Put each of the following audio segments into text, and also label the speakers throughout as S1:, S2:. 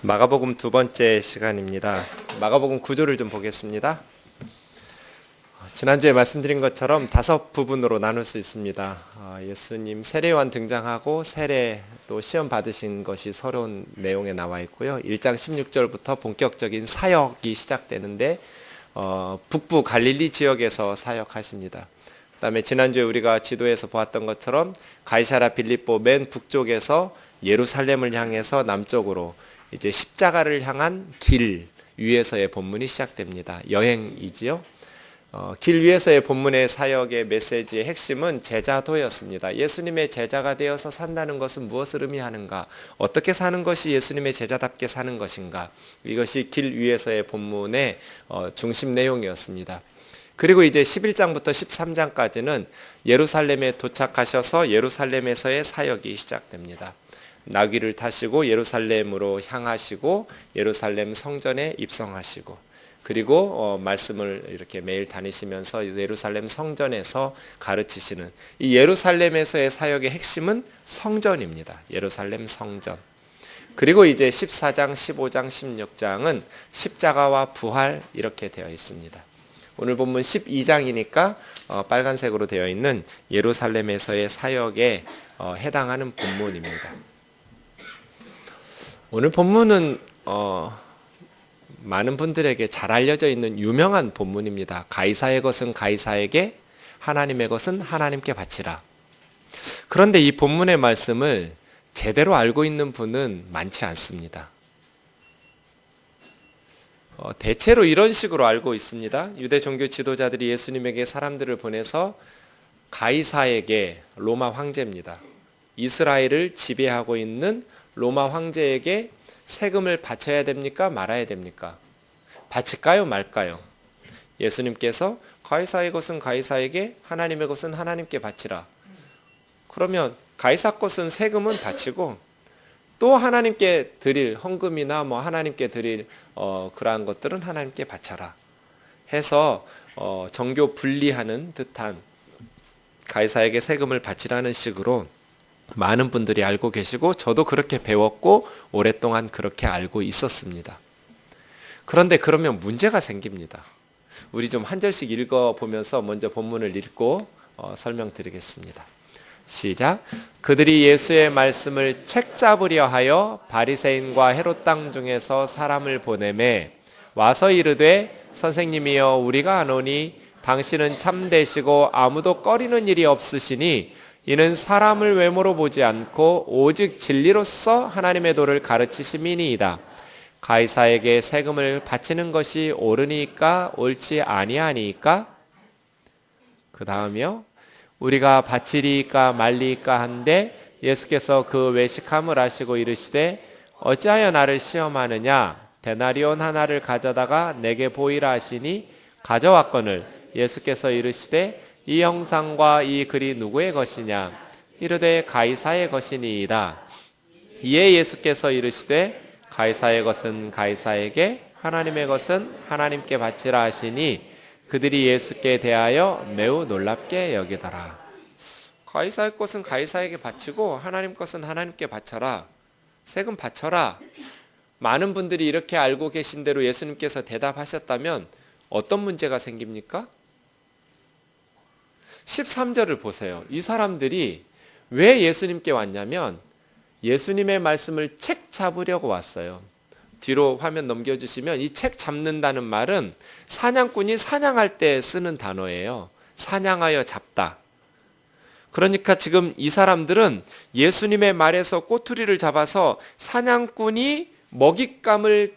S1: 마가복음 두 번째 시간입니다. 마가복음 구조를 좀 보겠습니다. 지난주에 말씀드린 것처럼 다섯 부분으로 나눌 수 있습니다. 예수님 세례요한 등장하고 세례 또 시험 받으신 것이 서론 내용에 나와 있고요. 1장 16절부터 본격적인 사역이 시작되는데 북부 갈릴리 지역에서 사역하십니다. 그다음에 지난주에 우리가 지도에서 보았던 것처럼 가이사랴 빌립보 맨 북쪽에서 예루살렘을 향해서 남쪽으로 이제 십자가를 향한 길 위에서의 본문이 시작됩니다. 여행이지요. 길 위에서의 본문의 사역의 메시지의 핵심은 제자도였습니다. 예수님의 제자가 되어서 산다는 것은 무엇을 의미하는가? 어떻게 사는 것이 예수님의 제자답게 사는 것인가? 이것이 길 위에서의 본문의 중심 내용이었습니다. 그리고 이제 11장부터 13장까지는 예루살렘에 도착하셔서 예루살렘에서의 사역이 시작됩니다. 나귀를 타시고 예루살렘으로 향하시고 예루살렘 성전에 입성하시고 그리고 말씀을 이렇게 매일 다니시면서 예루살렘 성전에서 가르치시는 이 예루살렘에서의 사역의 핵심은 성전입니다. 예루살렘 성전. 그리고 이제 14장, 15장, 16장은 십자가와 부활 이렇게 되어 있습니다. 오늘 본문 12장이니까 빨간색으로 되어 있는 예루살렘에서의 사역에 해당하는 본문입니다. 오늘 본문은 많은 분들에게 잘 알려져 있는 유명한 본문입니다. 가이사의 것은 가이사에게, 하나님의 것은 하나님께 바치라. 그런데 이 본문의 말씀을 제대로 알고 있는 분은 많지 않습니다. 대체로 이런 식으로 알고 있습니다. 유대 종교 지도자들이 예수님에게 사람들을 보내서 가이사에게, 로마 황제입니다. 이스라엘을 지배하고 있는 로마 황제에게 세금을 바쳐야 됩니까? 말아야 됩니까? 바칠까요? 말까요? 예수님께서 가이사의 것은 가이사에게, 하나님의 것은 하나님께 바치라. 그러면 가이사 것은 세금은 바치고 또 하나님께 드릴 헌금이나 하나님께 드릴 그러한 것들은 하나님께 바쳐라 해서 정교 분리하는 듯한 가이사에게 세금을 바치라는 식으로 많은 분들이 알고 계시고 저도 그렇게 배웠고 오랫동안 그렇게 알고 있었습니다. 그런데 그러면 문제가 생깁니다. 우리 좀 한 절씩 읽어보면서 먼저 본문을 읽고 설명드리겠습니다. 시작. 그들이 예수의 말씀을 책잡으려 하여 바리새인과 헤롯 땅 중에서 사람을 보내매 와서 이르되 선생님이여 우리가 아노니 당신은 참되시고 아무도 꺼리는 일이 없으시니 이는 사람을 외모로 보지 않고 오직 진리로서 하나님의 도를 가르치심이니이다. 가이사에게 세금을 바치는 것이 옳으니까 옳지 아니하니까? 그 다음이요. 우리가 바치리까 말리까 한데 예수께서 그 외식함을 아시고 이르시되 어찌하여 나를 시험하느냐? 데나리온 하나를 가져다가 내게 보이라 하시니 가져왔거늘 예수께서 이르시되 이 형상과 이 글이 누구의 것이냐? 이르되 가이사의 것이니이다. 이에 예수께서 이르시되 가이사의 것은 가이사에게, 하나님의 것은 하나님께 바치라 하시니 그들이 예수께 대하여 매우 놀랍게 여기더라. 가이사의 것은 가이사에게 바치고 하나님 것은 하나님께 바쳐라. 세금 바쳐라. 많은 분들이 이렇게 알고 계신 대로 예수님께서 대답하셨다면 어떤 문제가 생깁니까? 13절을 보세요. 이 사람들이 왜 예수님께 왔냐면 예수님의 말씀을 책 잡으려고 왔어요. 뒤로 화면 넘겨주시면 이 책 잡는다는 말은 사냥꾼이 사냥할 때 쓰는 단어예요. 사냥하여 잡다. 그러니까 지금 이 사람들은 예수님의 말에서 꼬투리를 잡아서 사냥꾼이 먹잇감을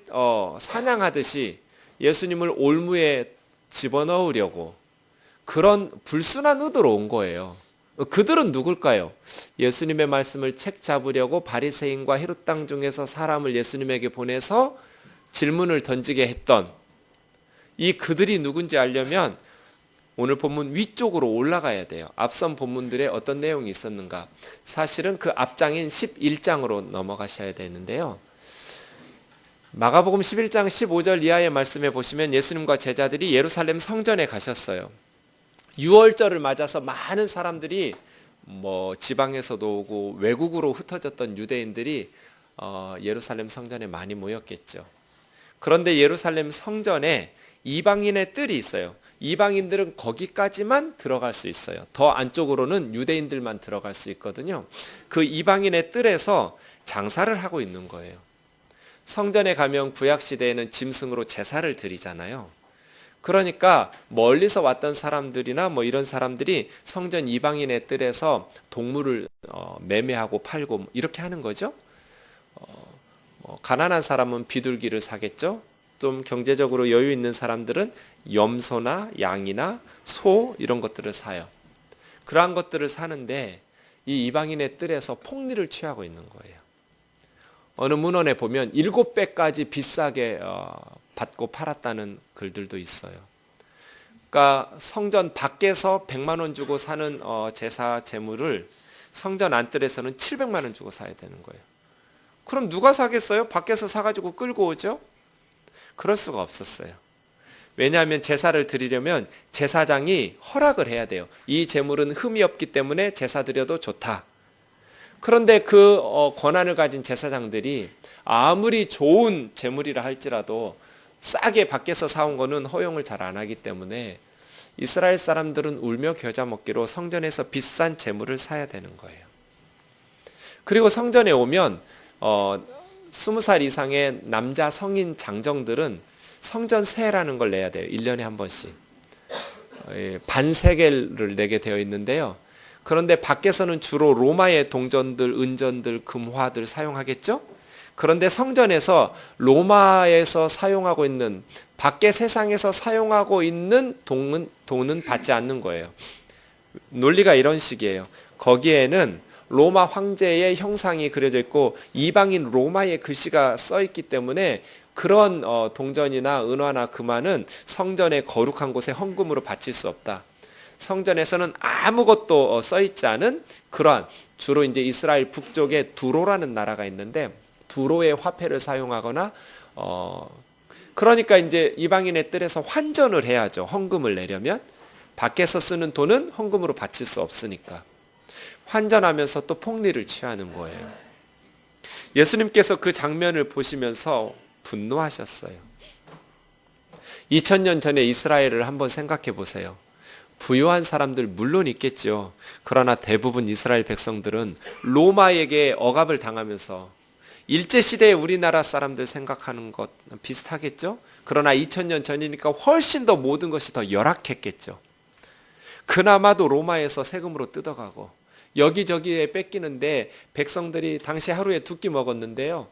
S1: 사냥하듯이 예수님을 올무에 집어넣으려고 그런 불순한 의도로 온 거예요. 그들은 누굴까요? 예수님의 말씀을 책 잡으려고 바리새인과 헤롯 땅 중에서 사람을 예수님에게 보내서 질문을 던지게 했던 이 그들이 누군지 알려면 오늘 본문 위쪽으로 올라가야 돼요. 앞선 본문들에 어떤 내용이 있었는가? 사실은 그 앞장인 11장으로 넘어가셔야 되는데요. 마가복음 11장 15절 이하의 말씀에 보시면 예수님과 제자들이 예루살렘 성전에 가셨어요. 6월절을 맞아서 많은 사람들이 지방에서도 오고 외국으로 흩어졌던 유대인들이 예루살렘 성전에 많이 모였겠죠. 그런데 예루살렘 성전에 이방인의 뜰이 있어요. 이방인들은 거기까지만 들어갈 수 있어요. 더 안쪽으로는 유대인들만 들어갈 수 있거든요. 그 이방인의 뜰에서 장사를 하고 있는 거예요. 성전에 가면 구약시대에는 짐승으로 제사를 드리잖아요. 그러니까 멀리서 왔던 사람들이나 뭐 이런 사람들이 성전 이방인의 뜰에서 동물을 매매하고 팔고 이렇게 하는 거죠. 가난한 사람은 비둘기를 사겠죠. 좀 경제적으로 여유 있는 사람들은 염소나 양이나 소 이런 것들을 사요. 그러한 것들을 사는데 이 이방인의 뜰에서 폭리를 취하고 있는 거예요. 어느 문헌에 보면 7배까지 비싸게 받고 팔았다는 글들도 있어요. 그러니까 성전 밖에서 100만 원 주고 사는 제사 제물을 성전 안뜰에서는 700만 원 주고 사야 되는 거예요. 그럼 누가 사겠어요? 밖에서 사가지고 끌고 오죠? 그럴 수가 없었어요. 왜냐하면 제사를 드리려면 제사장이 허락을 해야 돼요. 이 제물은 흠이 없기 때문에 제사 드려도 좋다. 그런데 그 권한을 가진 제사장들이 아무리 좋은 제물이라 할지라도 싸게 밖에서 사온 거는 허용을 잘 안 하기 때문에 이스라엘 사람들은 울며 겨자 먹기로 성전에서 비싼 제물을 사야 되는 거예요. 그리고 성전에 오면 20살 이상의 남자 성인 장정들은 성전 세라는 걸 내야 돼요. 1년에 한 번씩. 반세겔을 내게 되어 있는데요. 그런데 밖에서는 주로 로마의 동전들, 은전들, 금화들 사용하겠죠? 그런데 성전에서 로마에서 사용하고 있는, 밖에 세상에서 사용하고 있는 돈은 받지 않는 거예요. 논리가 이런 식이에요. 거기에는 로마 황제의 형상이 그려져 있고 이방인 로마의 글씨가 써 있기 때문에 그런 동전이나 은화나 금화는 성전의 거룩한 곳에 헌금으로 바칠 수 없다. 성전에서는 아무것도 써 있지 않은 그러한, 주로 이제 이스라엘 북쪽에 두로라는 나라가 있는데 두로의 화폐를 사용하거나 그러니까 이제 이방인의 뜰에서 환전을 해야죠. 헌금을 내려면 밖에서 쓰는 돈은 헌금으로 바칠 수 없으니까 환전하면서 또 폭리를 취하는 거예요. 예수님께서 그 장면을 보시면서 분노하셨어요. 2000년 전에 이스라엘을 한번 생각해 보세요. 부유한 사람들 물론 있겠죠. 그러나 대부분 이스라엘 백성들은 로마에게 억압을 당하면서 일제시대의 우리나라 사람들 생각하는 것 비슷하겠죠. 그러나 2000년 전이니까 훨씬 더 모든 것이 더 열악했겠죠. 그나마도 로마에서 세금으로 뜯어가고 여기저기에 뺏기는데 백성들이 당시 하루에 2끼 먹었는데요.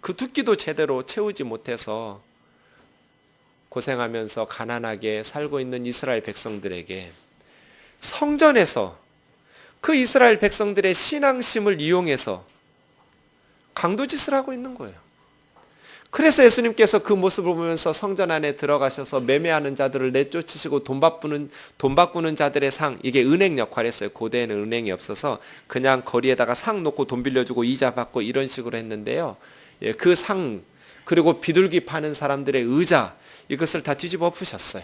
S1: 그 2끼도 제대로 채우지 못해서 고생하면서 가난하게 살고 있는 이스라엘 백성들에게 성전에서 그 이스라엘 백성들의 신앙심을 이용해서 강도짓을 하고 있는 거예요. 그래서 예수님께서 그 모습을 보면서 성전 안에 들어가셔서 매매하는 자들을 내쫓으시고 돈 바꾸는 자들의 상, 이게 은행 역할을 했어요. 고대에는 은행이 없어서 그냥 거리에다가 상 놓고 돈 빌려주고 이자 받고 이런 식으로 했는데요. 그 상, 그리고 비둘기 파는 사람들의 의자, 이것을 다 뒤집어 엎으셨어요.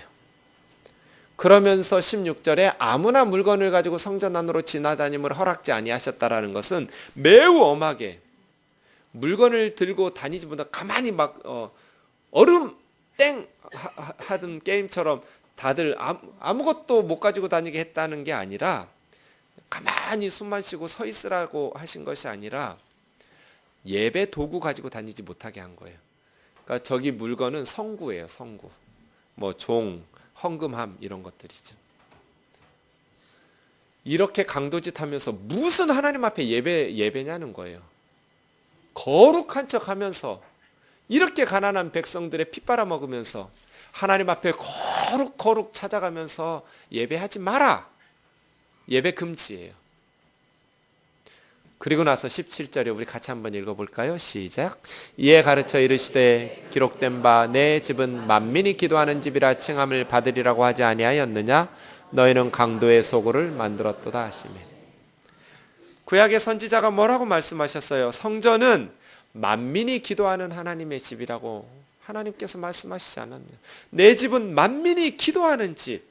S1: 그러면서 16절에 아무나 물건을 가지고 성전 안으로 지나다님을 허락지 아니하셨다라는 것은 매우 엄하게 물건을 들고 다니지 못하고 가만히 막 얼음 땡 하던 게임처럼 다들 아무것도 못 가지고 다니게 했다는 게 아니라 가만히 숨만 쉬고 서 있으라고 하신 것이 아니라 예배 도구 가지고 다니지 못하게 한 거예요. 그러니까 저기 물건은 성구예요. 성구. 뭐 종, 헌금함 이런 것들이죠. 이렇게 강도짓 하면서 무슨 하나님 앞에 예배냐는 거예요. 거룩한 척 하면서 이렇게 가난한 백성들의 피 빨아먹으면서 하나님 앞에 거룩 찾아가면서 예배하지 마라. 예배 금지예요. 그리고 나서 17절에 우리 같이 한번 읽어볼까요? 시작. 이에 가르쳐 이르시되 기록된 바 내 집은 만민이 기도하는 집이라 칭함을 받으리라고 하지 아니하였느냐? 너희는 강도의 소굴을 만들었도다 하시매. 구약의 선지자가 뭐라고 말씀하셨어요? 성전은 만민이 기도하는 하나님의 집이라고 하나님께서 말씀하시지 않았냐? 내 집은 만민이 기도하는 집.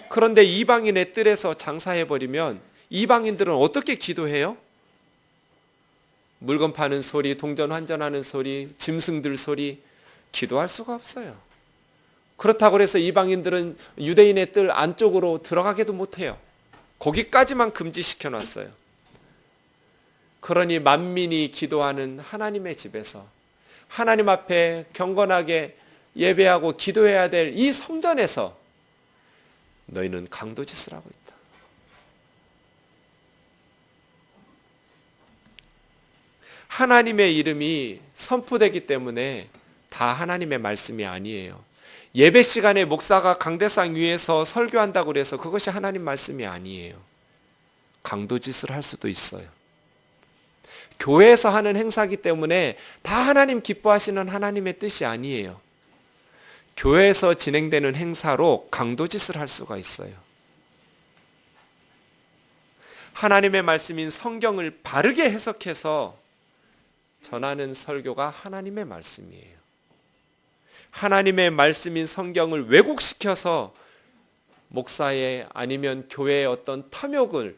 S1: 그런데 이방인의 뜰에서 장사해버리면 이방인들은 어떻게 기도해요? 물건 파는 소리, 동전 환전하는 소리, 짐승들 소리, 기도할 수가 없어요. 그렇다고 해서 이방인들은 유대인의 뜰 안쪽으로 들어가게도 못해요. 거기까지만 금지시켜 놨어요. 그러니 만민이 기도하는 하나님의 집에서 하나님 앞에 경건하게 예배하고 기도해야 될 이 성전에서 너희는 강도짓을 하고 있다. 하나님의 이름이 선포되기 때문에 다 하나님의 말씀이 아니에요. 예배 시간에 목사가 강대상 위에서 설교한다고 해서 그것이 하나님 말씀이 아니에요. 강도짓을 할 수도 있어요. 교회에서 하는 행사이기 때문에 다 하나님 기뻐하시는 하나님의 뜻이 아니에요. 교회에서 진행되는 행사로 강도짓을 할 수가 있어요. 하나님의 말씀인 성경을 바르게 해석해서 전하는 설교가 하나님의 말씀이에요. 하나님의 말씀인 성경을 왜곡시켜서 목사의 아니면 교회의 어떤 탐욕을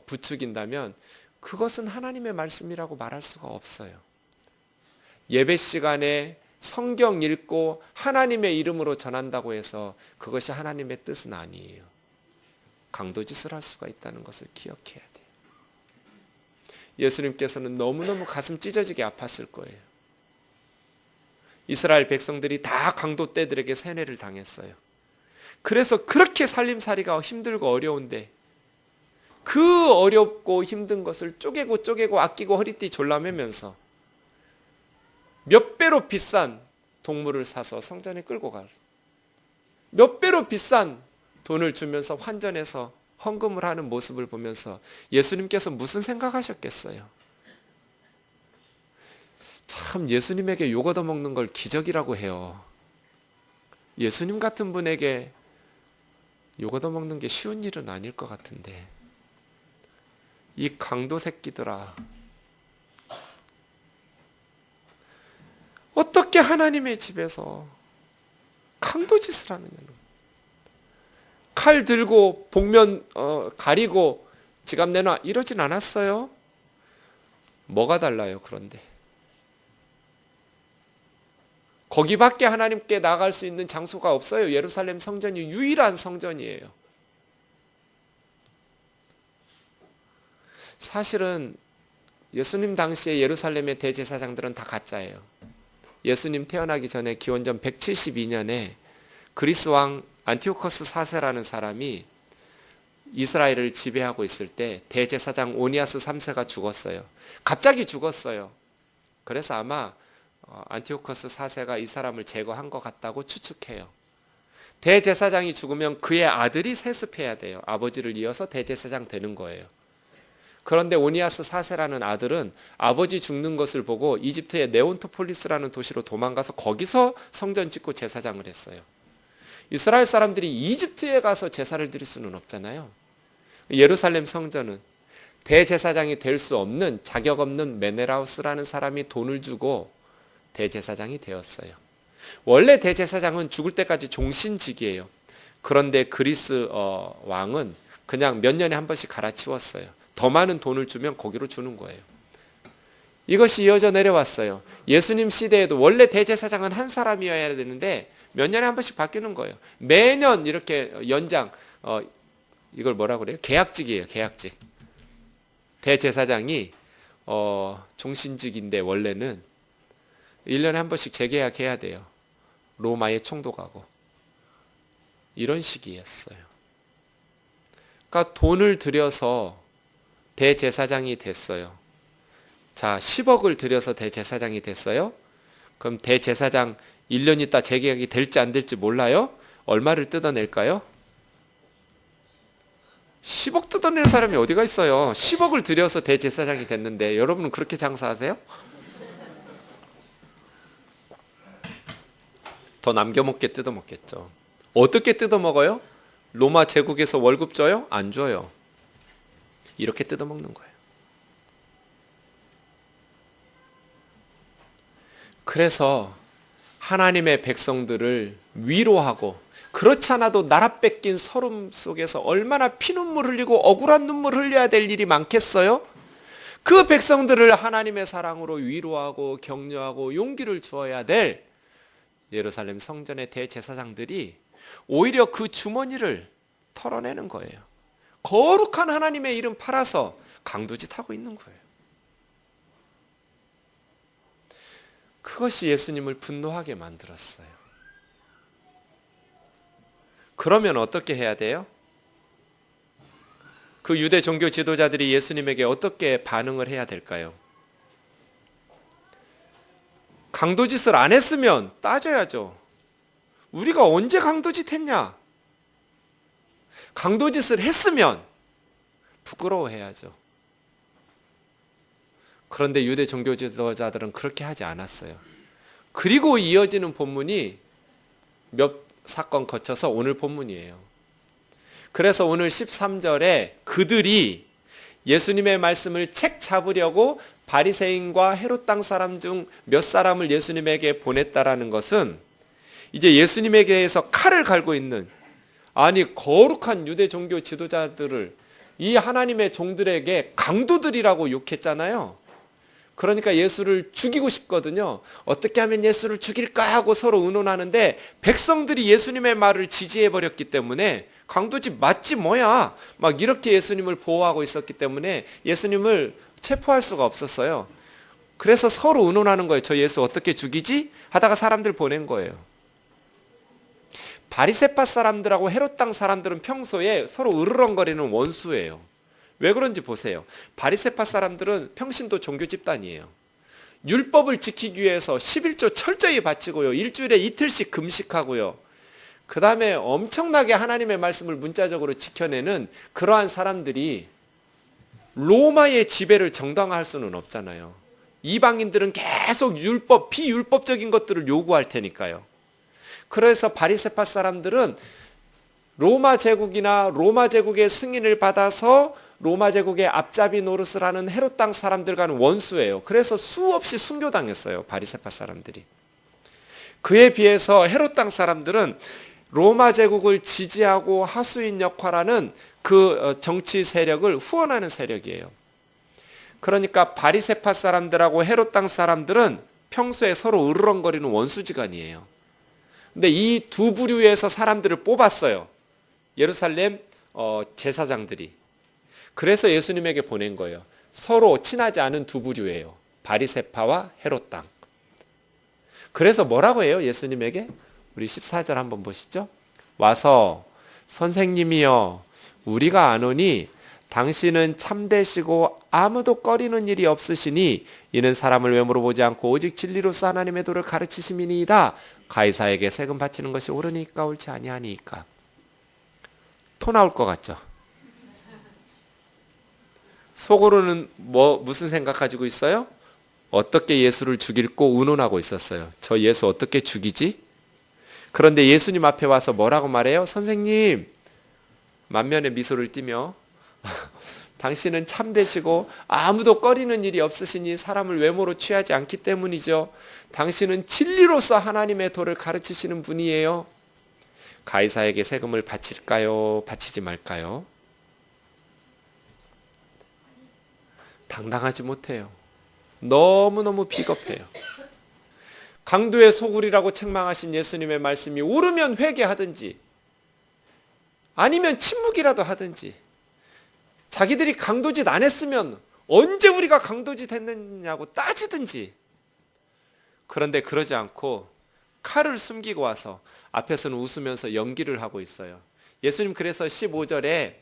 S1: 부추긴다면 그것은 하나님의 말씀이라고 말할 수가 없어요. 예배 시간에 성경 읽고 하나님의 이름으로 전한다고 해서 그것이 하나님의 뜻은 아니에요. 강도짓을 할 수가 있다는 것을 기억해야 돼요. 예수님께서는 너무너무 가슴 찢어지게 아팠을 거예요. 이스라엘 백성들이 다 강도 떼들에게 세뇌를 당했어요. 그래서 그렇게 살림살이가 힘들고 어려운데 그 어렵고 힘든 것을 쪼개고 아끼고 허리띠 졸라매면서 몇 배로 비싼 동물을 사서 성전에 끌고 갈, 몇 배로 비싼 돈을 주면서 환전해서 헌금을 하는 모습을 보면서 예수님께서 무슨 생각하셨겠어요? 참 예수님에게 욕 얻어먹는 걸 기적이라고 해요. 예수님 같은 분에게 욕 얻어먹는 게 쉬운 일은 아닐 것 같은데 이 강도 새끼들아, 어떻게 하나님의 집에서 강도짓을 하느냐는, 칼 들고 복면 가리고 지갑 내놔 이러진 않았어요. 뭐가 달라요? 그런데 거기밖에 하나님께 나갈 수 있는 장소가 없어요. 예루살렘 성전이 유일한 성전이에요. 사실은 예수님 당시에 예루살렘의 대제사장들은 다 가짜예요. 예수님 태어나기 전에 기원전 172년에 그리스 왕 안티오커스 4세라는 사람이 이스라엘을 지배하고 있을 때 대제사장 오니아스 3세가 죽었어요. 갑자기 죽었어요. 그래서 아마 안티오커스 4세가 이 사람을 제거한 것 같다고 추측해요. 대제사장이 죽으면 그의 아들이 세습해야 돼요. 아버지를 이어서 대제사장 되는 거예요. 그런데 오니아스 4세라는 아들은 아버지 죽는 것을 보고 이집트의 네온토폴리스라는 도시로 도망가서 거기서 성전 짓고 제사장을 했어요. 이스라엘 사람들이 이집트에 가서 제사를 드릴 수는 없잖아요. 예루살렘 성전은 대제사장이 될 수 없는 자격 없는 메네라우스라는 사람이 돈을 주고 대제사장이 되었어요. 원래 대제사장은 죽을 때까지 종신직이에요. 그런데 그리스 왕은 그냥 몇 년에 한 번씩 갈아치웠어요. 더 많은 돈을 주면 거기로 주는 거예요. 이것이 이어져 내려왔어요. 예수님 시대에도 원래 대제사장은 한 사람이어야 되는데 몇 년에 한 번씩 바뀌는 거예요. 매년 이렇게 연장, 이걸 뭐라 그래요? 계약직이에요. 계약직. 대제사장이 종신직인데 원래는 1년에 한 번씩 재계약해야 돼요. 로마에 총독하고. 이런 식이었어요. 그러니까 돈을 들여서 대제사장이 됐어요. 자, 10억을 들여서 대제사장이 됐어요. 그럼 대제사장 1년 있다 재계약이 될지 안 될지 몰라요? 얼마를 뜯어낼까요? 10억 뜯어낼 사람이 어디가 있어요? 10억을 들여서 대제사장이 됐는데 여러분은 그렇게 장사하세요? 더 남겨먹게 뜯어먹겠죠. 어떻게 뜯어먹어요? 로마 제국에서 월급 줘요? 안 줘요. 이렇게 뜯어먹는 거예요. 그래서 하나님의 백성들을 위로하고 그렇지 않아도 나라 뺏긴 서름 속에서 얼마나 피눈물 흘리고 억울한 눈물 흘려야 될 일이 많겠어요? 그 백성들을 하나님의 사랑으로 위로하고 격려하고 용기를 주어야 될 예루살렘 성전의 대제사장들이 오히려 그 주머니를 털어내는 거예요. 거룩한 하나님의 이름 팔아서 강도짓 하고 있는 거예요. 그것이 예수님을 분노하게 만들었어요. 그러면 어떻게 해야 돼요? 그 유대 종교 지도자들이 예수님에게 어떻게 반응을 해야 될까요? 강도짓을 안 했으면 따져야죠. 우리가 언제 강도짓 했냐? 강도짓을 했으면 부끄러워해야죠. 그런데 유대 종교 지도자들은 그렇게 하지 않았어요. 그리고 이어지는 본문이 몇 사건 거쳐서 오늘 본문이에요. 그래서 오늘 13절에 그들이 예수님의 말씀을 책 잡으려고 바리새인과 헤롯 땅 사람 중 몇 사람을 예수님에게 보냈다라는 것은 이제 예수님에게서 칼을 갈고 있는, 아니 거룩한 유대 종교 지도자들을 이 하나님의 종들에게 강도들이라고 욕했잖아요. 그러니까 예수를 죽이고 싶거든요. 어떻게 하면 예수를 죽일까 하고 서로 의논하는데 백성들이 예수님의 말을 지지해버렸기 때문에 강도짓 맞지 뭐야 막 이렇게 예수님을 보호하고 있었기 때문에 예수님을 체포할 수가 없었어요. 그래서 서로 의논하는 거예요. 저 예수 어떻게 죽이지? 하다가 사람들 보낸 거예요. 바리새파 사람들하고 헤롯 땅 사람들은 평소에 서로 으르렁거리는 원수예요. 왜 그런지 보세요. 바리새파 사람들은 평신도 종교 집단이에요. 율법을 지키기 위해서 11조 철저히 바치고요. 일주일에 이틀씩 금식하고요. 그 다음에 엄청나게 하나님의 말씀을 문자적으로 지켜내는 그러한 사람들이 로마의 지배를 정당화할 수는 없잖아요. 이방인들은 계속 율법, 비율법적인 것들을 요구할 테니까요. 그래서 바리새파 사람들은 로마 제국이나 로마 제국의 승인을 받아서 로마 제국의 앞잡이 노릇을 하는 헤롯 땅 사람들과는 원수예요. 그래서 수없이 순교당했어요. 바리새파 사람들이. 그에 비해서 헤롯 땅 사람들은 로마 제국을 지지하고 하수인 역할하는 그 정치 세력을 후원하는 세력이에요. 그러니까 바리새파 사람들하고 헤롯 땅 사람들은 평소에 서로 으르렁거리는 원수지간이에요. 근데 이 두 부류에서 사람들을 뽑았어요. 예루살렘 제사장들이. 그래서 예수님에게 보낸 거예요. 서로 친하지 않은 두 부류예요. 바리새파와 헤롯 땅. 그래서 뭐라고 해요? 예수님에게? 우리 14절 한번 보시죠. 와서 선생님이여 우리가 아노니 당신은 참되시고 아무도 꺼리는 일이 없으시니 이는 사람을 외모로 보지 않고 오직 진리로서 하나님의 도를 가르치심이니이다. 가이사에게 세금 바치는 것이 옳으니까 옳지 아니하니까. 토 나올 것 같죠? 속으로는 무슨 생각 가지고 있어요? 어떻게 예수를 죽일고 의논하고 있었어요. 저 예수 어떻게 죽이지? 그런데 예수님 앞에 와서 뭐라고 말해요? 선생님, 만면의 미소를 띠며 당신은 참되시고 아무도 꺼리는 일이 없으시니 사람을 외모로 취하지 않기 때문이죠. 당신은 진리로서 하나님의 도를 가르치시는 분이에요. 가이사에게 세금을 바칠까요? 바치지 말까요? 당당하지 못해요. 너무너무 비겁해요. 강도의 소굴이라고 책망하신 예수님의 말씀이 옳으면 회개하든지 아니면 침묵이라도 하든지, 자기들이 강도짓 안 했으면 언제 우리가 강도짓 했느냐고 따지든지. 그런데 그러지 않고 칼을 숨기고 와서 앞에서는 웃으면서 연기를 하고 있어요. 예수님 그래서 15절에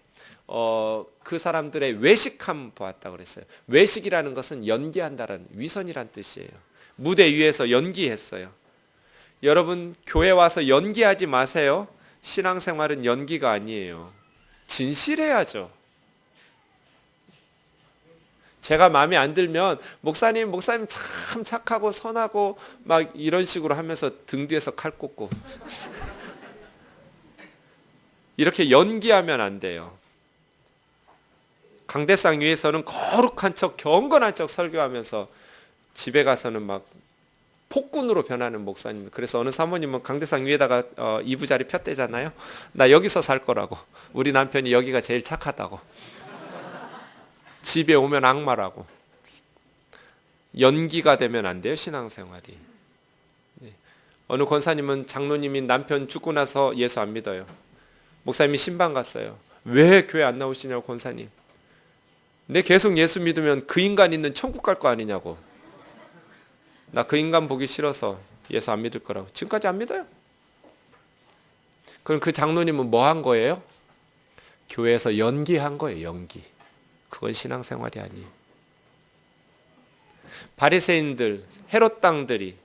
S1: 그 사람들의 외식함 보았다고 그랬어요. 외식이라는 것은 연기한다는 위선이란 뜻이에요. 무대 위에서 연기했어요. 여러분 교회 와서 연기하지 마세요. 신앙생활은 연기가 아니에요. 진실해야죠. 제가 마음에 안 들면 목사님 참 착하고 선하고 막 이런 식으로 하면서 등 뒤에서 칼 꽂고 이렇게 연기하면 안 돼요. 강대상 위에서는 거룩한 척 경건한 척 설교하면서 집에 가서는 막 폭군으로 변하는 목사님. 그래서 어느 사모님은 강대상 위에다가 이부자리 폈대잖아요. 나 여기서 살 거라고. 우리 남편이 여기가 제일 착하다고. 집에 오면 악마라고. 연기가 되면 안 돼요, 신앙생활이. 어느 권사님은 장로님이 남편 죽고 나서 예수 안 믿어요. 목사님이 신방 갔어요. 왜 교회 안 나오시냐고, 권사님. 내 계속 예수 믿으면 그 인간 있는 천국 갈 거 아니냐고. 나 그 인간 보기 싫어서 예수 안 믿을 거라고. 지금까지 안 믿어요. 그럼 그 장로님은 뭐 한 거예요? 교회에서 연기한 거예요, 연기. 그건 신앙생활이 아니에요. 바리새인들, 헤롯 당들이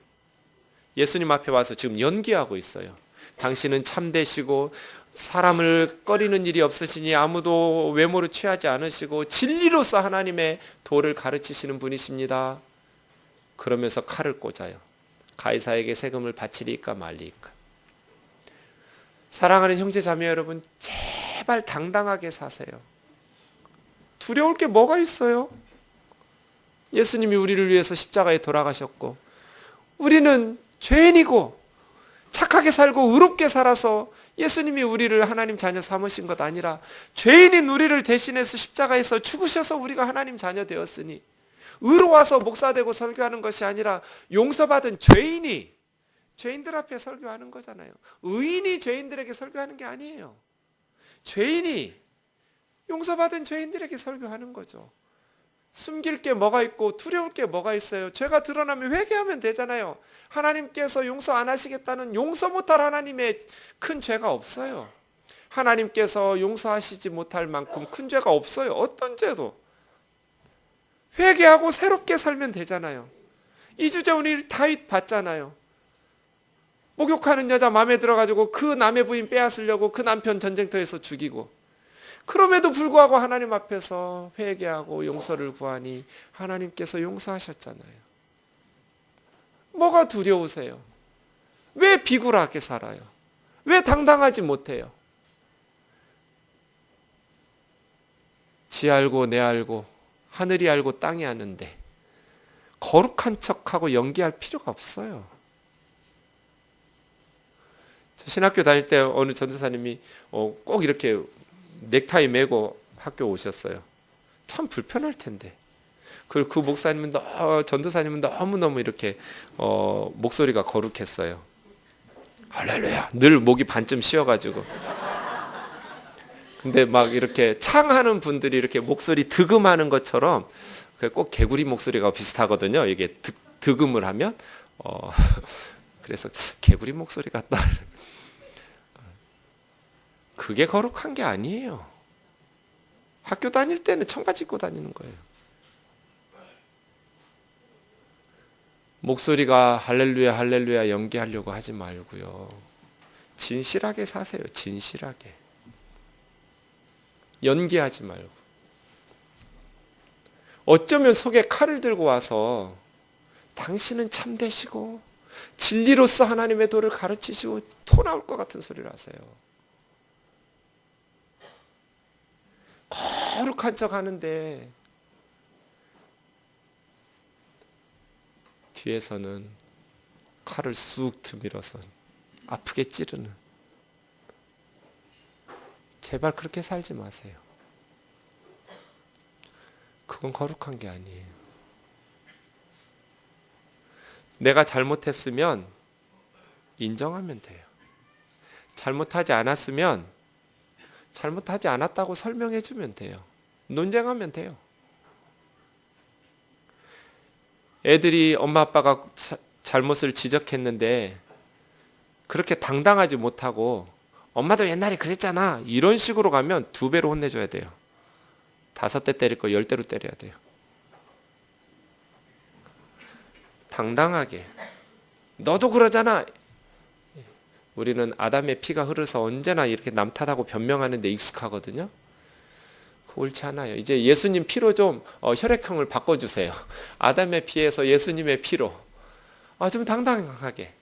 S1: 예수님 앞에 와서 지금 연기하고 있어요. 당신은 참되시고 사람을 꺼리는 일이 없으시니 아무도 외모를 취하지 않으시고 진리로서 하나님의 도를 가르치시는 분이십니다. 그러면서 칼을 꽂아요. 가이사에게 세금을 바치리까 말리까. 사랑하는 형제 자매 여러분, 제발 당당하게 사세요. 두려울 게 뭐가 있어요? 예수님이 우리를 위해서 십자가에 돌아가셨고, 우리는 죄인이고 착하게 살고 의롭게 살아서 예수님이 우리를 하나님 자녀 삼으신 것 아니라 죄인인 우리를 대신해서 십자가에서 죽으셔서 우리가 하나님 자녀 되었으니, 의로워서 목사되고 설교하는 것이 아니라 용서받은 죄인이 죄인들 앞에 설교하는 거잖아요. 의인이 죄인들에게 설교하는 게 아니에요. 죄인이 용서받은 죄인들에게 설교하는 거죠. 숨길 게 뭐가 있고 두려울 게 뭐가 있어요? 죄가 드러나면 회개하면 되잖아요. 하나님께서 용서 안 하시겠다는 용서 못할 하나님의 큰 죄가 없어요. 하나님께서 용서하시지 못할 만큼 큰 죄가 없어요. 어떤 죄도. 회개하고 새롭게 살면 되잖아요. 이주제 우리 다윗 봤잖아요. 목욕하는 여자 마음에 들어가지고 그 남의 부인 빼앗으려고 그 남편 전쟁터에서 죽이고, 그럼에도 불구하고 하나님 앞에서 회개하고 용서를 구하니 하나님께서 용서하셨잖아요. 뭐가 두려우세요? 왜 비굴하게 살아요? 왜 당당하지 못해요? 지 알고 내 알고 하늘이 알고 땅이 아는데 거룩한 척하고 연기할 필요가 없어요. 저 신학교 다닐 때 어느 전도사님이 꼭 이렇게 넥타이 매고 학교 오셨어요. 참 불편할 텐데. 그 목사님은 전도사님은 너무너무 이렇게 목소리가 거룩했어요. 할렐루야. 늘 목이 반쯤 쉬어가지고. 근데 막 이렇게 창하는 분들이 이렇게 목소리 득음하는 것처럼 꼭 개구리 목소리가 비슷하거든요. 이게 득음을 하면 그래서 개구리 목소리 같다. 그게 거룩한 게 아니에요. 학교 다닐 때는 청바지 입고 다니는 거예요. 목소리가 할렐루야 할렐루야 연기하려고 하지 말고요. 진실하게 사세요. 진실하게. 연기하지 말고. 어쩌면 속에 칼을 들고 와서 당신은 참되시고 진리로서 하나님의 도를 가르치시고 토 나올 것 같은 소리를 하세요. 거룩한 척 하는데 뒤에서는 칼을 쑥 들밀어서 아프게 찌르는. 제발 그렇게 살지 마세요. 그건 거룩한 게 아니에요. 내가 잘못했으면 인정하면 돼요. 잘못하지 않았으면 잘못하지 않았다고 설명해 주면 돼요. 논쟁하면 돼요. 애들이 엄마 아빠가 잘못을 지적했는데 그렇게 당당하지 못하고 엄마도 옛날에 그랬잖아 이런 식으로 가면 2배로 혼내줘야 돼요. 5대 때릴 거 10대로 때려야 돼요. 당당하게 너도 그러잖아. 우리는 아담의 피가 흐르서 언제나 이렇게 남 탓하고 변명하는 데 익숙하거든요. 그거 옳지 않아요. 이제 예수님 피로 좀 혈액형을 바꿔주세요. 아담의 피에서 예수님의 피로 좀 당당하게.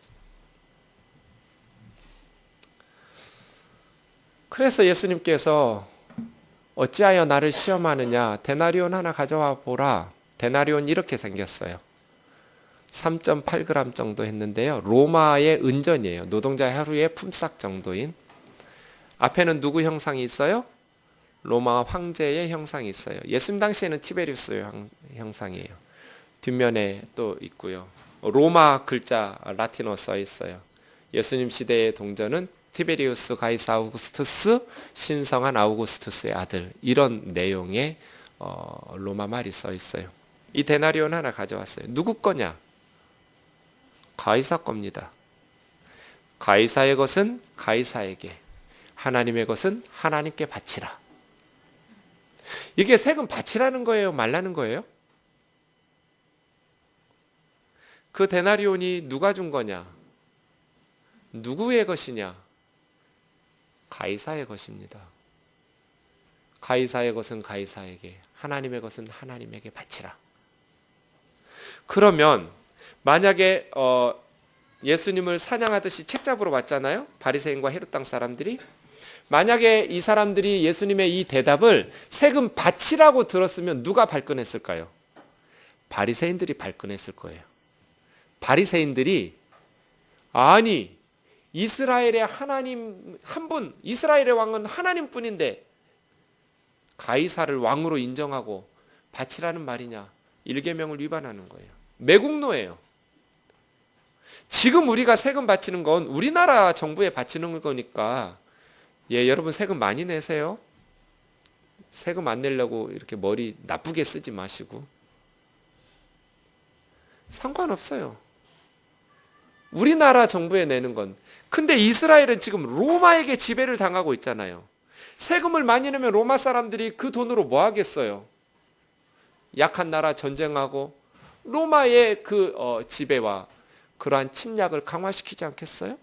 S1: 그래서 예수님께서 어찌하여 나를 시험하느냐, 데나리온 하나 가져와 보라. 데나리온 이렇게 생겼어요. 3.8g 정도 했는데요. 로마의 은전이에요. 노동자 하루의 품삯 정도인. 앞에는 누구 형상이 있어요? 로마 황제의 형상이 있어요. 예수님 당시에는 티베리우스 형상이에요. 뒷면에 또 있고요. 로마 글자 라틴어 써 있어요. 예수님 시대의 동전은 티베리우스 가이사 아우구스투스 신성한 아우구스투스의 아들, 이런 내용의 로마 말이 써 있어요. 이 데나리온 하나 가져왔어요. 누구 거냐? 가이사 겁니다. 가이사의 것은 가이사에게, 하나님의 것은 하나님께 바치라. 이게 세금 바치라는 거예요, 말라는 거예요? 그 데나리온이 누가 준 거냐? 누구의 것이냐? 가이사의 것입니다. 가이사의 것은 가이사에게, 하나님의 것은 하나님에게 바치라. 그러면 만약에 예수님을 사냥하듯이 책 잡으러 왔잖아요. 바리새인과 헤롯 땅 사람들이. 만약에 이 사람들이 예수님의 이 대답을 세금 바치라고 들었으면 누가 발끈했을까요? 바리새인들이 발끈했을 거예요. 바리새인들이 아니 이스라엘의 하나님 한 분, 이스라엘의 왕은 하나님뿐인데 가이사를 왕으로 인정하고 바치라는 말이냐? 일계명을 위반하는 거예요. 매국노예요. 지금 우리가 세금 바치는 건 우리나라 정부에 바치는 거니까, 예, 여러분 세금 많이 내세요. 세금 안 내려고 이렇게 머리 나쁘게 쓰지 마시고. 상관없어요. 우리나라 정부에 내는 건. 근데 이스라엘은 지금 로마에게 지배를 당하고 있잖아요. 세금을 많이 내면 로마 사람들이 그 돈으로 뭐 하겠어요? 약한 나라 전쟁하고 로마의 그 지배와 그러한 침략을 강화시키지 않겠어요?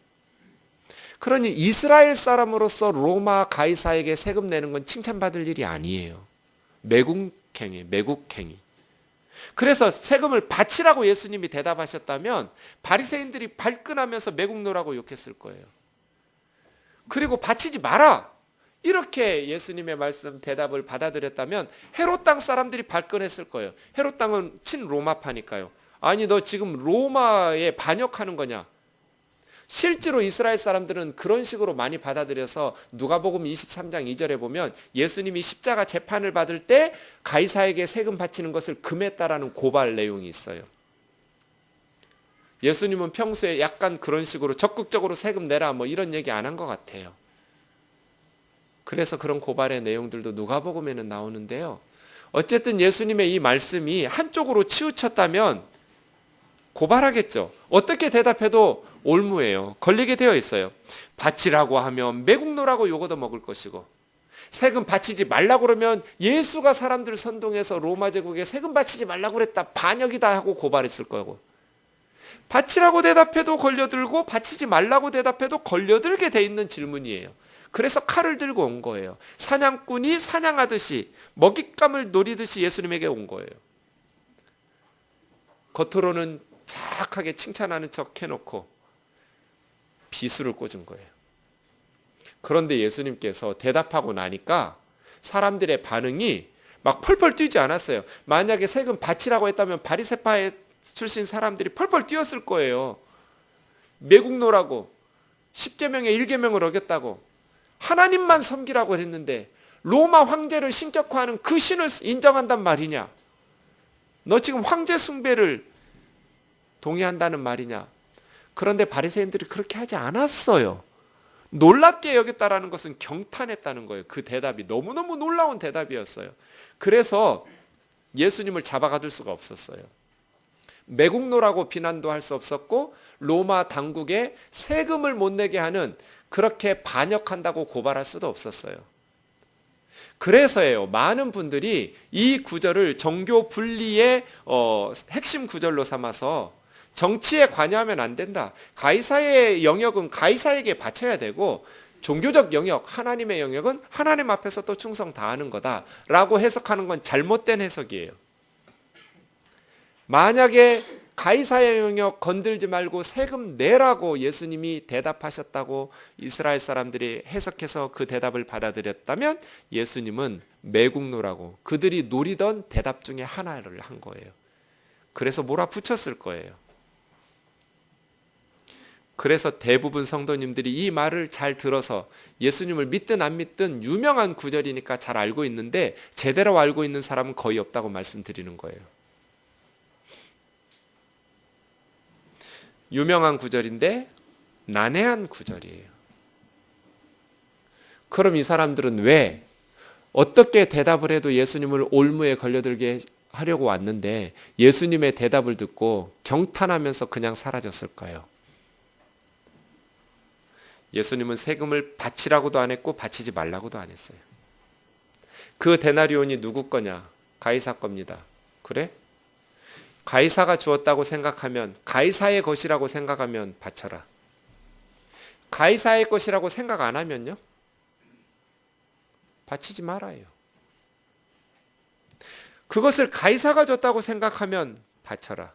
S1: 그러니 이스라엘 사람으로서 로마 가이사에게 세금 내는 건 칭찬받을 일이 아니에요. 매국행위, 매국행위. 그래서 세금을 바치라고 예수님이 대답하셨다면 바리새인들이 발끈하면서 매국노라고 욕했을 거예요. 그리고 바치지 마라, 이렇게 예수님의 말씀 대답을 받아들였다면 헤롯 땅 사람들이 발끈했을 거예요. 헤롯 땅은 친로마파니까요. 아니 너 지금 로마에 반역하는 거냐? 실제로 이스라엘 사람들은 그런 식으로 많이 받아들여서 누가복음 23장 2절에 보면 예수님이 십자가 재판을 받을 때 가이사에게 세금 바치는 것을 금했다라는 고발 내용이 있어요. 예수님은 평소에 약간 그런 식으로 적극적으로 세금 내라 뭐 이런 얘기 안 한 것 같아요. 그래서 그런 고발의 내용들도 누가복음에는 나오는데요. 어쨌든 예수님의 이 말씀이 한쪽으로 치우쳤다면 고발하겠죠. 어떻게 대답해도 올무예요. 걸리게 되어 있어요. 바치라고 하면 매국노라고 욕 얻어먹을 것이고, 세금 바치지 말라고 그러면 예수가 사람들 선동해서 로마 제국에 세금 바치지 말라고 그랬다, 반역이다 하고 고발했을 거고, 바치라고 대답해도 걸려들고 바치지 말라고 대답해도 걸려들게 돼 있는 질문이에요. 그래서 칼을 들고 온 거예요. 사냥꾼이 사냥하듯이 먹잇감을 노리듯이 예수님에게 온 거예요. 겉으로는 착하게 칭찬하는 척 해놓고 비수를 꽂은 거예요. 그런데 예수님께서 대답하고 나니까 사람들의 반응이 막 펄펄 뛰지 않았어요. 만약에 세금 바치라고 했다면 바리새파 출신 사람들이 펄펄 뛰었을 거예요. 매국노라고, 십계명의 일계명을 어겼다고, 하나님만 섬기라고 했는데 로마 황제를 신격화하는 그 신을 인정한단 말이냐? 너 지금 황제 숭배를 동의한다는 말이냐? 그런데 바리새인들이 그렇게 하지 않았어요. 놀랍게 여겼다라는 것은 경탄했다는 거예요. 그 대답이 너무너무 놀라운 대답이었어요. 그래서 예수님을 잡아가둘 수가 없었어요. 매국노라고 비난도 할 수 없었고, 로마 당국에 세금을 못 내게 하는, 그렇게 반역한다고 고발할 수도 없었어요. 그래서예요, 많은 분들이 이 구절을 정교 분리의 핵심 구절로 삼아서 정치에 관여하면 안 된다, 가이사의 영역은 가이사에게 바쳐야 되고 종교적 영역, 하나님의 영역은 하나님 앞에서 또 충성 다하는 거다라고 해석하는 건 잘못된 해석이에요. 만약에 가이사의 영역 건들지 말고 세금 내라고 예수님이 대답하셨다고 이스라엘 사람들이 해석해서 그 대답을 받아들였다면 예수님은 매국노라고 그들이 노리던 대답 중에 하나를 한 거예요. 그래서 몰아붙였을 거예요. 그래서 대부분 성도님들이 이 말을 잘 들어서 예수님을 믿든 안 믿든 유명한 구절이니까 잘 알고 있는데 제대로 알고 있는 사람은 거의 없다고 말씀드리는 거예요. 유명한 구절인데 난해한 구절이에요. 그럼 이 사람들은 왜 어떻게 대답을 해도 예수님을 올무에 걸려들게 하려고 왔는데 예수님의 대답을 듣고 경탄하면서 그냥 사라졌을까요? 예수님은 세금을 바치라고도 안 했고 바치지 말라고도 안 했어요. 그 데나리온이 누구 거냐? 가이사 겁니다. 그래? 가이사가 주었다고 생각하면, 가이사의 것이라고 생각하면 바쳐라. 가이사의 것이라고 생각 안 하면요? 바치지 말아요. 그것을 가이사가 줬다고 생각하면 바쳐라.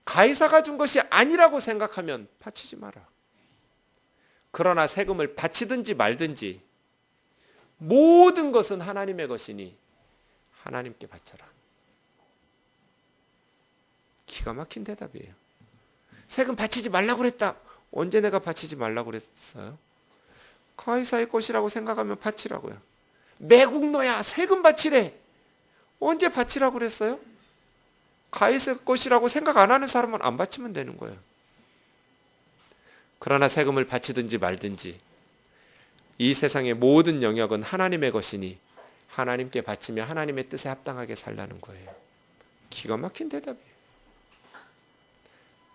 S1: 가이사가 준 것이 아니라고 생각하면 바치지 마라. 그러나 세금을 바치든지 말든지 모든 것은 하나님의 것이니 하나님께 바쳐라. 기가 막힌 대답이에요. 세금 바치지 말라고 그랬다. 언제 내가 바치지 말라고 그랬어요? 가이사의 것이라고 생각하면 바치라고요. 매국노야, 세금 바치래. 언제 바치라고 그랬어요? 가이사의 것이라고 생각 안 하는 사람은 안 바치면 되는 거예요. 그러나 세금을 바치든지 말든지 이 세상의 모든 영역은 하나님의 것이니 하나님께 바치며 하나님의 뜻에 합당하게 살라는 거예요. 기가 막힌 대답이에요.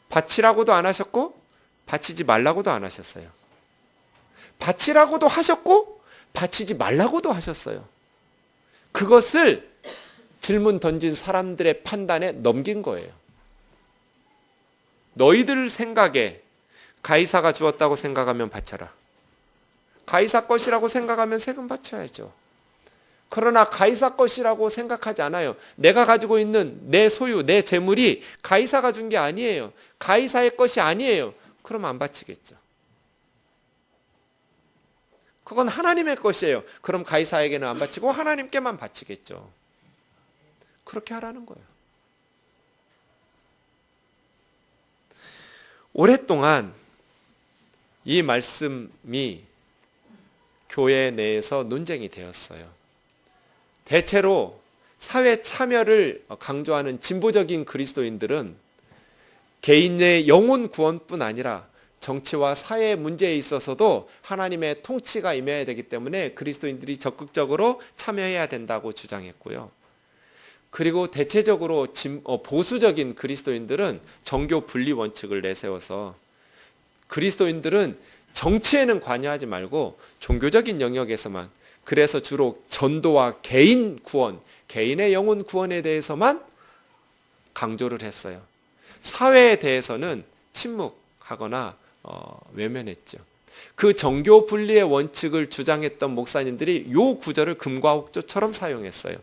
S1: 바치라고도 안 하셨고 바치지 말라고도 안 하셨어요. 바치라고도 하셨고 바치지 말라고도 하셨어요. 그것을 질문 던진 사람들의 판단에 넘긴 거예요. 너희들 생각에 가이사가 주었다고 생각하면 바쳐라. 가이사 것이라고 생각하면 세금 바쳐야죠. 그러나 가이사 것이라고 생각하지 않아요. 내가 가지고 있는 내 소유, 내 재물이 가이사가 준 게 아니에요. 가이사의 것이 아니에요. 그럼 안 바치겠죠. 그건 하나님의 것이에요. 그럼 가이사에게는 안 바치고 하나님께만 바치겠죠. 그렇게 하라는 거예요. 오랫동안 이 말씀이 교회 내에서 논쟁이 되었어요. 대체로 사회 참여를 강조하는 진보적인 그리스도인들은 개인의 영혼 구원뿐 아니라 정치와 사회 문제에 있어서도 하나님의 통치가 임해야 되기 때문에 그리스도인들이 적극적으로 참여해야 된다고 주장했고요. 그리고 대체적으로 보수적인 그리스도인들은 정교 분리 원칙을 내세워서 그리스도인들은 정치에는 관여하지 말고 종교적인 영역에서만, 그래서 주로 전도와 개인 구원, 개인의 영혼 구원에 대해서만 강조를 했어요. 사회에 대해서는 침묵하거나 외면했죠. 그 정교 분리의 원칙을 주장했던 목사님들이 이 구절을 금과 옥조처럼 사용했어요.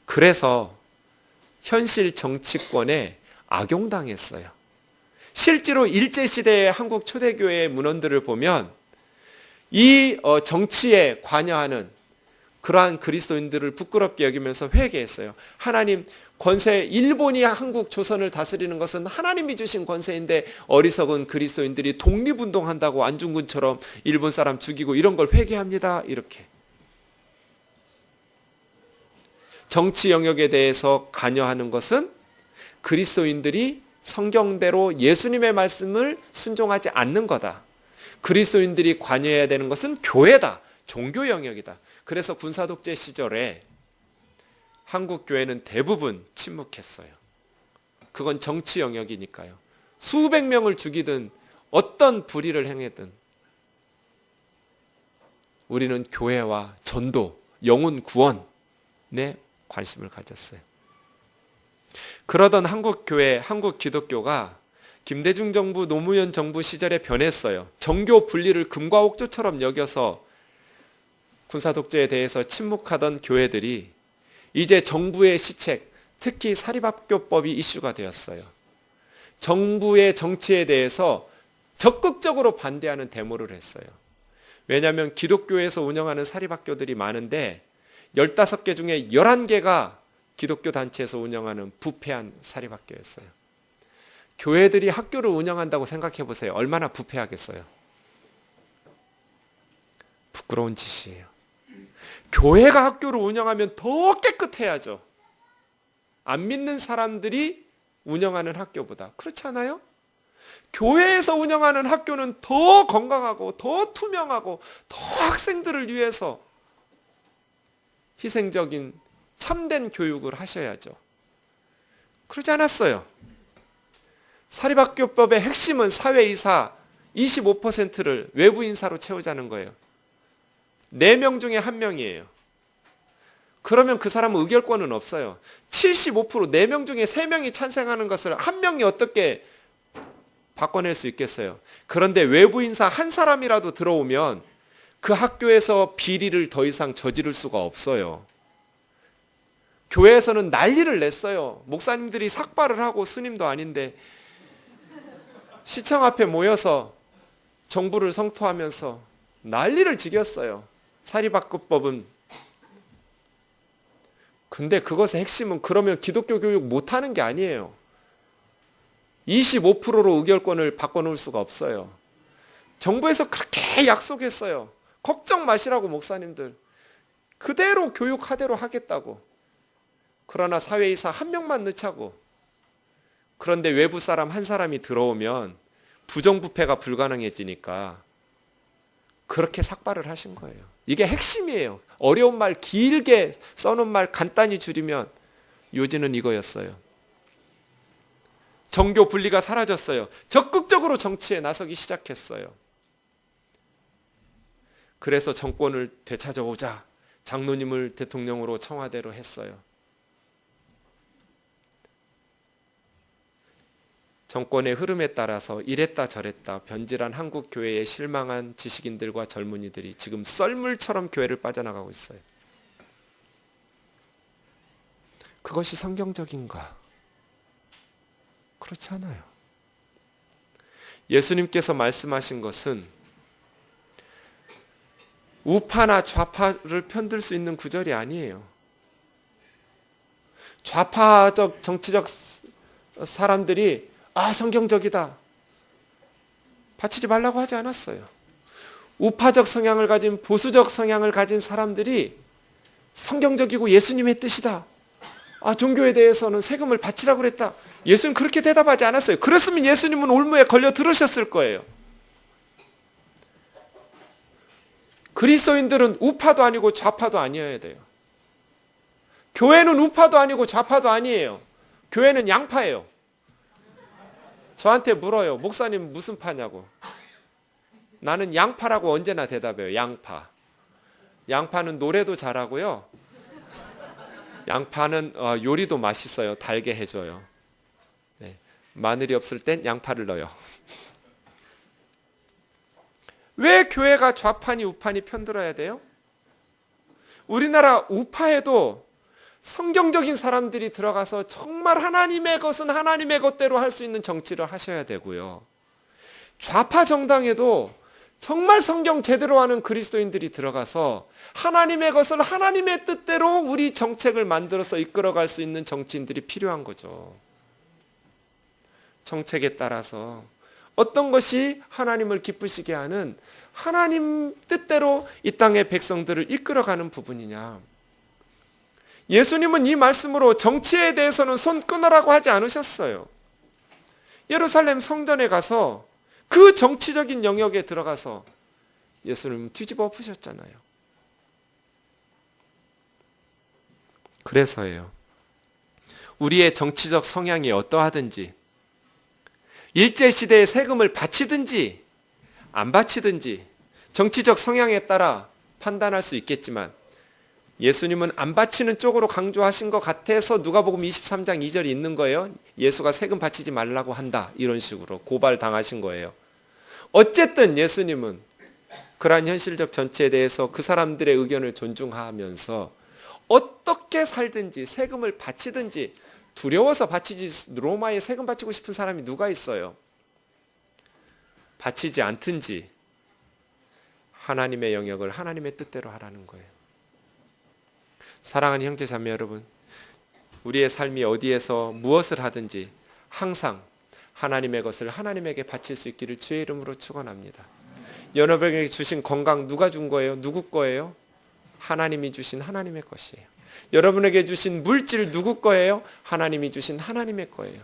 S1: 그래서 현실 정치권에 악용당했어요. 실제로 일제시대의 한국 초대교회의 문헌들을 보면 이 정치에 관여하는 그러한 그리스도인들을 부끄럽게 여기면서 회개했어요. 하나님, 권세, 일본이 한국 조선을 다스리는 것은 하나님이 주신 권세인데 어리석은 그리스도인들이 독립운동한다고 안중근처럼 일본 사람 죽이고 이런 걸 회개합니다. 이렇게. 정치 영역에 대해서 관여하는 것은 그리스도인들이 성경대로 예수님의 말씀을 순종하지 않는 거다. 그리스도인들이 관여해야 되는 것은 교회다. 종교 영역이다. 그래서 군사독재 시절에 한국 교회는 대부분 침묵했어요. 그건 정치 영역이니까요. 수백 명을 죽이든 어떤 불의를 행하든 우리는 교회와 전도, 영혼 구원에 관심을 가졌어요. 그러던 한국 교회, 한국 기독교가 김대중 정부, 노무현 정부 시절에 변했어요. 정교 분리를 금과 옥조처럼 여겨서 군사독재에 대해서 침묵하던 교회들이 이제 정부의 시책, 특히 사립학교법이 이슈가 되었어요. 정부의 정치에 대해서 적극적으로 반대하는 데모를 했어요. 왜냐하면 기독교에서 운영하는 사립학교들이 많은데 15개 중에 11개가 기독교 단체에서 운영하는 부패한 사립학교였어요. 교회들이 학교를 운영한다고 생각해 보세요. 얼마나 부패하겠어요. 부끄러운 짓이에요. 교회가 학교를 운영하면 더 깨끗해야죠. 안 믿는 사람들이 운영하는 학교보다. 그렇지 않아요? 교회에서 운영하는 학교는 더 건강하고 더 투명하고 더 학생들을 위해서 희생적인 참된 교육을 하셔야죠. 그러지 않았어요. 사립학교법의 핵심은 사회이사 25%를 외부 인사로 채우자는 거예요. 4명 중에 1명이에요. 그러면 그 사람은 의결권은 없어요. 75% 4명 중에 3명이 찬성하는 것을 1명이 어떻게 바꿔낼 수 있겠어요? 그런데 외부 인사 한 사람이라도 들어오면 그 학교에서 비리를 더 이상 저지를 수가 없어요. 교회에서는 난리를 냈어요. 목사님들이 삭발을 하고 스님도 아닌데 시청 앞에 모여서 정부를 성토하면서 난리를 지겼어요. 사립학교법은. 근데 그것의 핵심은 그러면 기독교 교육 못하는 게 아니에요. 25%로 의결권을 바꿔놓을 수가 없어요. 정부에서 그렇게 약속했어요. 걱정 마시라고 목사님들. 그대로 교육하대로 하겠다고. 그러나 사회이사 1명만 넣자고. 그런데 외부 사람 한 사람이 들어오면 부정부패가 불가능해지니까 그렇게 삭발을 하신 거예요. 이게 핵심이에요. 어려운 말 길게 써놓은 말 간단히 줄이면 요지는 이거였어요. 정교 분리가 사라졌어요. 적극적으로 정치에 나서기 시작했어요. 그래서 정권을 되찾아오자 장로님을 대통령으로 청와대로 했어요. 정권의 흐름에 따라서 이랬다 저랬다 변질한 한국 교회에 실망한 지식인들과 젊은이들이 지금 썰물처럼 교회를 빠져나가고 있어요. 그것이 성경적인가? 그렇지 않아요. 예수님께서 말씀하신 것은 우파나 좌파를 편들 수 있는 구절이 아니에요. 좌파적 정치적 사람들이 성경적이다 바치지 말라고 하지 않았어요. 우파적 성향을 가진 보수적 성향을 가진 사람들이 성경적이고 예수님의 뜻이다. 종교에 대해서는 세금을 바치라고 그랬다. 예수님 그렇게 대답하지 않았어요. 그랬으면 예수님은 올무에 걸려 들으셨을 거예요. 그리스도인들은 우파도 아니고 좌파도 아니어야 돼요. 교회는 우파도 아니고 좌파도 아니에요. 교회는 양파예요. 저한테 물어요. 목사님 무슨 파냐고. 나는 양파라고 언제나 대답해요. 양파. 양파는 노래도 잘하고요. 양파는 요리도 맛있어요. 달게 해줘요. 네. 마늘이 없을 땐 양파를 넣어요. 왜 교회가 좌파니 우파니 편들어야 돼요? 우리나라 우파에도 성경적인 사람들이 들어가서 정말 하나님의 것은 하나님의 것대로 할 수 있는 정치를 하셔야 되고요. 좌파 정당에도 정말 성경 제대로 하는 그리스도인들이 들어가서 하나님의 것을 하나님의 뜻대로 우리 정책을 만들어서 이끌어갈 수 있는 정치인들이 필요한 거죠. 정책에 따라서 어떤 것이 하나님을 기쁘시게 하는 하나님 뜻대로 이 땅의 백성들을 이끌어가는 부분이냐. 예수님은 이 말씀으로 정치에 대해서는 손 끊으라고 하지 않으셨어요. 예루살렘 성전에 가서 그 정치적인 영역에 들어가서 예수님은 뒤집어 엎으셨잖아요. 그래서예요. 우리의 정치적 성향이 어떠하든지 일제시대에 세금을 바치든지 안 바치든지 정치적 성향에 따라 판단할 수 있겠지만 예수님은 안 바치는 쪽으로 강조하신 것 같아서 누가복음 23장 2절이 있는 거예요. 예수가 세금 바치지 말라고 한다. 이런 식으로 고발당하신 거예요. 어쨌든 예수님은 그러한 현실적 전체에 대해서 그 사람들의 의견을 존중하면서 어떻게 살든지 세금을 바치든지 두려워서 바치지 로마에 세금 바치고 싶은 사람이 누가 있어요? 바치지 않든지 하나님의 영역을 하나님의 뜻대로 하라는 거예요. 사랑하는 형제 자매 여러분, 우리의 삶이 어디에서 무엇을 하든지 항상 하나님의 것을 하나님에게 바칠 수 있기를 주의 이름으로 축원합니다. 여러분에게 주신 건강 누가 준 거예요? 누구 거예요? 하나님이 주신 하나님의 것이에요. 여러분에게 주신 물질 누구 거예요? 하나님이 주신 하나님의 거예요.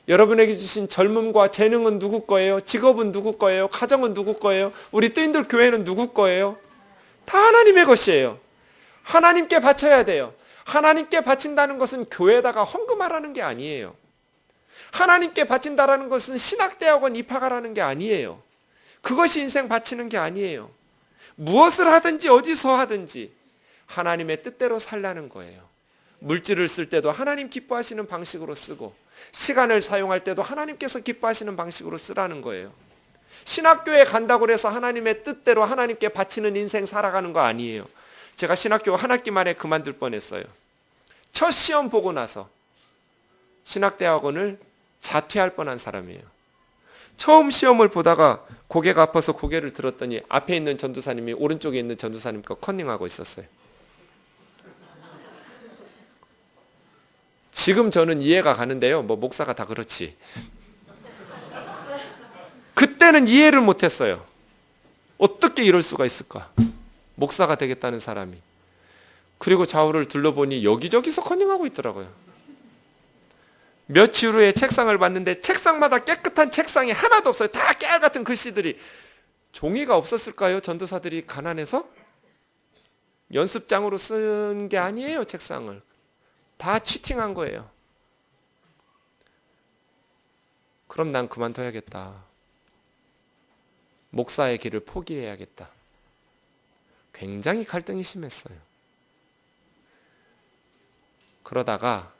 S1: 여러분에게 주신 젊음과 재능은 누구 거예요? 직업은 누구 거예요? 가정은 누구 거예요? 우리 뜨인들 교회는 누구 거예요? 다 하나님의 것이에요. 하나님께 바쳐야 돼요. 하나님께 바친다는 것은 교회에다가 헌금하라는 게 아니에요. 하나님께 바친다라는 것은 신학대학원 입학하라는 게 아니에요. 그것이 인생 바치는 게 아니에요. 무엇을 하든지 어디서 하든지 하나님의 뜻대로 살라는 거예요. 물질을 쓸 때도 하나님 기뻐하시는 방식으로 쓰고, 시간을 사용할 때도 하나님께서 기뻐하시는 방식으로 쓰라는 거예요. 신학교에 간다고 해서 하나님의 뜻대로 하나님께 바치는 인생 살아가는 거 아니에요. 제가 신학교 한 학기 만에 그만둘 뻔했어요. 첫 시험 보고 나서 신학대학원을 자퇴할 뻔한 사람이에요. 처음 시험을 보다가 고개가 아파서 고개를 들었더니 앞에 있는 전도사님이 오른쪽에 있는 전도사님과 컨닝하고 있었어요. 지금 저는 이해가 가는데요. 목사가 다 그렇지. 그때는 이해를 못했어요. 어떻게 이럴 수가 있을까? 목사가 되겠다는 사람이. 그리고 좌우를 둘러보니 여기저기서 컨닝하고 있더라고요. 며칠 후에 책상을 봤는데 책상마다 깨끗한 책상이 하나도 없어요. 다 깨알같은 글씨들이. 종이가 없었을까요? 전도사들이 가난해서? 연습장으로 쓴 게 아니에요. 책상을. 다 치팅한 거예요. 그럼 난 그만둬야겠다. 목사의 길을 포기해야겠다. 굉장히 갈등이 심했어요. 그러다가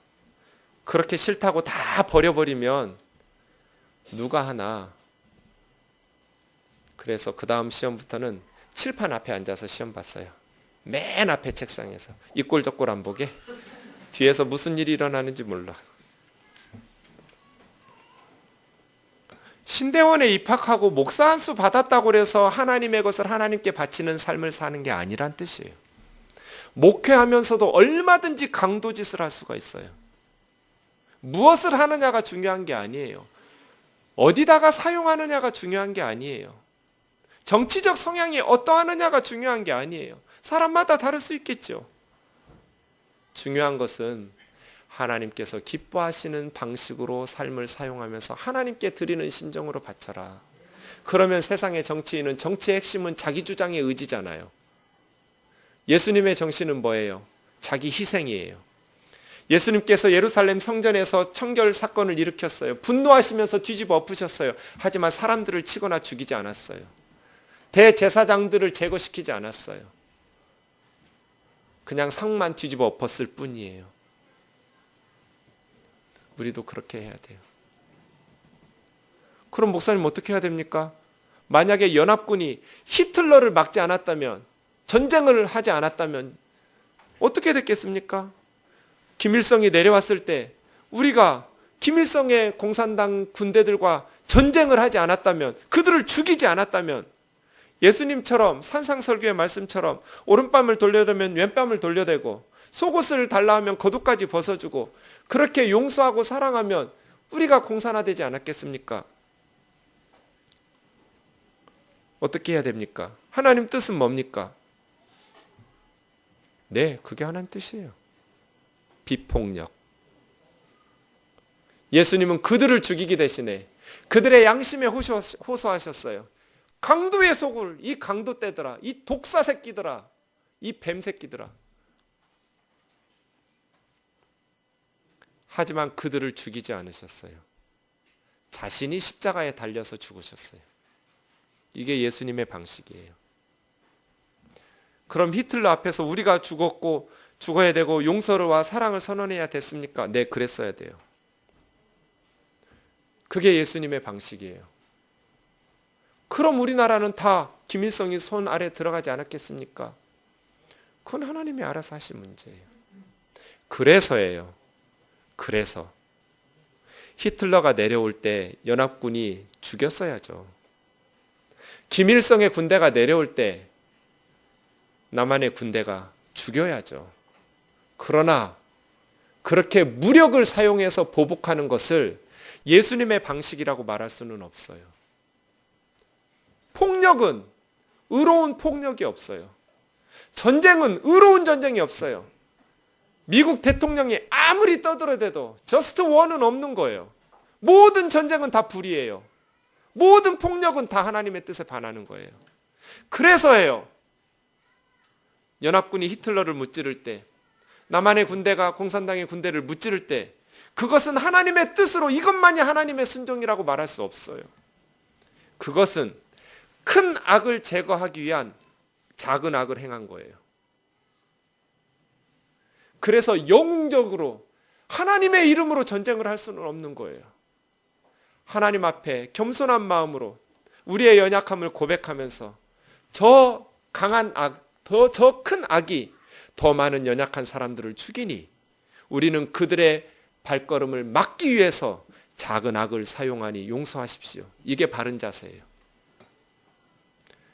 S1: 그렇게 싫다고 다 버려버리면 누가 하나. 그래서 그 다음 시험부터는 칠판 앞에 앉아서 시험 봤어요. 맨 앞에 책상에서. 이 꼴 저 꼴 안 보게. 뒤에서 무슨 일이 일어나는지 몰라. 신대원에 입학하고 목사 한 수 받았다고 해서 하나님의 것을 하나님께 바치는 삶을 사는 게 아니란 뜻이에요. 목회하면서도 얼마든지 강도짓을 할 수가 있어요. 무엇을 하느냐가 중요한 게 아니에요. 어디다가 사용하느냐가 중요한 게 아니에요. 정치적 성향이 어떠하느냐가 중요한 게 아니에요. 사람마다 다를 수 있겠죠. 중요한 것은 하나님께서 기뻐하시는 방식으로 삶을 사용하면서 하나님께 드리는 심정으로 바쳐라. 그러면 세상의 정치인은, 정치의 핵심은 자기 주장의 의지잖아요. 예수님의 정신은 뭐예요? 자기 희생이에요. 예수님께서 예루살렘 성전에서 청결 사건을 일으켰어요. 분노하시면서 뒤집어 엎으셨어요. 하지만 사람들을 치거나 죽이지 않았어요. 대제사장들을 제거시키지 않았어요. 그냥 상만 뒤집어 엎었을 뿐이에요. 우리도 그렇게 해야 돼요. 그럼 목사님 어떻게 해야 됩니까? 만약에 연합군이 히틀러를 막지 않았다면, 전쟁을 하지 않았다면 어떻게 됐겠습니까? 김일성이 내려왔을 때 우리가 김일성의 공산당 군대들과 전쟁을 하지 않았다면, 그들을 죽이지 않았다면, 예수님처럼 산상설교의 말씀처럼 오른뺨을 돌려대면 왼뺨을 돌려대고 속옷을 달라 하면 겉옷까지 벗어주고 그렇게 용서하고 사랑하면 우리가 공산화되지 않았겠습니까? 어떻게 해야 됩니까? 하나님 뜻은 뭡니까? 네, 그게 하나님 뜻이에요. 비폭력. 예수님은 그들을 죽이기 대신에 그들의 양심에 호소하셨어요. 강도의 속을, 이 강도 떼더라, 이 독사 새끼들아, 이 뱀 새끼들아. 하지만 그들을 죽이지 않으셨어요. 자신이 십자가에 달려서 죽으셨어요. 이게 예수님의 방식이에요. 그럼 히틀러 앞에서 우리가 죽었고 죽어야 되고 용서와 사랑을 선언해야 됐습니까? 네, 그랬어야 돼요. 그게 예수님의 방식이에요. 그럼 우리나라는 다 김일성이 손 아래 들어가지 않았겠습니까? 그건 하나님이 알아서 하신 문제예요. 그래서예요. 그래서 히틀러가 내려올 때 연합군이 죽였어야죠. 김일성의 군대가 내려올 때 남한의 군대가 죽여야죠. 그러나 그렇게 무력을 사용해서 보복하는 것을 예수님의 방식이라고 말할 수는 없어요. 폭력은 의로운 폭력이 없어요. 전쟁은 의로운 전쟁이 없어요. 미국 대통령이 아무리 떠들어대도 저스트 원은 없는 거예요. 모든 전쟁은 다 불의예요. 모든 폭력은 다 하나님의 뜻에 반하는 거예요. 그래서예요. 연합군이 히틀러를 무찌를 때, 남한의 군대가 공산당의 군대를 무찌를 때, 그것은 하나님의 뜻으로 이것만이 하나님의 순종이라고 말할 수 없어요. 그것은 큰 악을 제거하기 위한 작은 악을 행한 거예요. 그래서 영웅적으로 하나님의 이름으로 전쟁을 할 수는 없는 거예요. 하나님 앞에 겸손한 마음으로 우리의 연약함을 고백하면서 저 강한 악, 저 큰 악이 더 많은 연약한 사람들을 죽이니 우리는 그들의 발걸음을 막기 위해서 작은 악을 사용하니 용서하십시오. 이게 바른 자세예요.